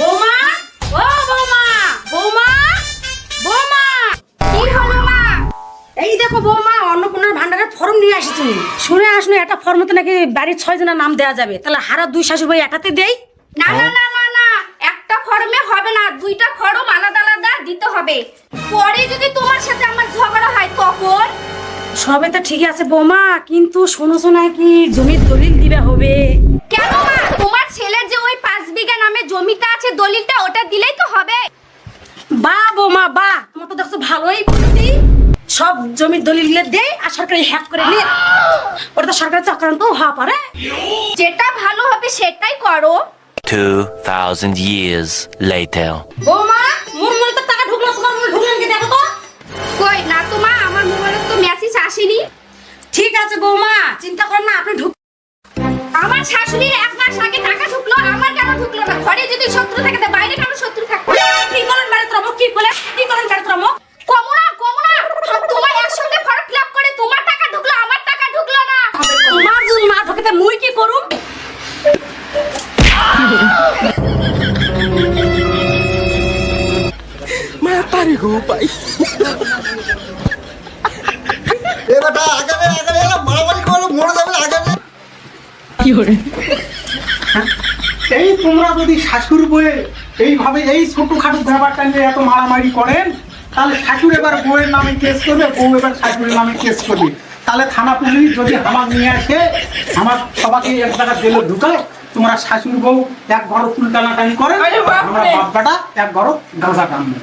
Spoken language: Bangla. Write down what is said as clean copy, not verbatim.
বৌমা, ও বৌমা, বৌমা, বৌমা, কি হলো মা? এই দেখো বৌমা, অন্নপূর্ণার ভান্ডারের ফর্ম নিয়ে আসছি। শুনে আসলে একটা ফর্মতে নাকি বাড়ির 6 জনের নাম দেওয়া যাবে, তাহলে হারা 2 শাশুড়ি ভাই একাতে দেই? না না না না না, একটা ফর্মে হবে না, 2টা ফর্ম আলাদা আলাদা দিতে হবে। পরে যদি তোমার সাথে আমার ঝগড়া হয় তখন? সবে তো ঠিক আছে বৌমা, কিন্তু শোনো নাকি জমির দলিল দিবে হবে। কেন মা, তোমার ছেলের যে ওই 5 বিঘা নামে জমিটা আছে, দলিলটা ওটা দিলেই তো হবে। বা বৌমা বা, তোমার তো দেখছো ভালোই বুদ্ধি। সব জমির দলিল দেই আর সরকারি হ্যাক করে নিয়ে, ওটা তো সরকারি চক্রান্ত হওয়া পারে। যেটা ভালো হবে সেটাই করো। 2000 years later. বৌমা, মোর মোবাইলে তো টাকা ঢুকলো, তোমার মোবাইলে ঢুকলো নাকি দেখো তো। কই না তো মা, আমার মোবাইলে তো মেসেজ আসেনি। ঠিক আছে বৌমা, চিন্তা কর না, আপনি ঢুক। আমার শাশুড়ির 1 মাস আগে টাকা ঢুকলো, আমার কেন ঢুকলো না? ঘরে যদি শত্রু থাকে তো বাইরে কেন শত্রু থাকবে? কি করেন বাড়ি ত্রম, কি বলে কি করেন বাড়ি ত্রম? কমনা কমনা, তোমার একসঙ্গে ফর্ম ফিল আপ করে তোমার টাকা ঢুকলো, আমার টাকা ঢুকলো না। তোমার যদি না ঢুকে তা মুই কি করুম? মাতারি গো ভাই, এ বেটা আগানে আগানে এলা মারামারি করলে মরে যাবে আগানে। এই তোমরা যদি শাশুড়ি বয়ে এইভাবে এই ছোটখাটো ব্যাপারটা নিয়ে এত মারামারি করেন, তাহলে শাশুড়ি এবার বউয়ের নামে কেস করবে, বউ এবার শাশুড়ির নামে কেস করবে। তাহলে থানা পুলিশ যদি আমার নিয়ে আসে, আমার সবাইকে এক জায়গায় জেলে ঢুকায়, তোমরা শাশুড়ি বউ এক ঘর চুল টানাটানি করে, আমরা বাপ বেটা এক ঘর গাঁজা টানবো।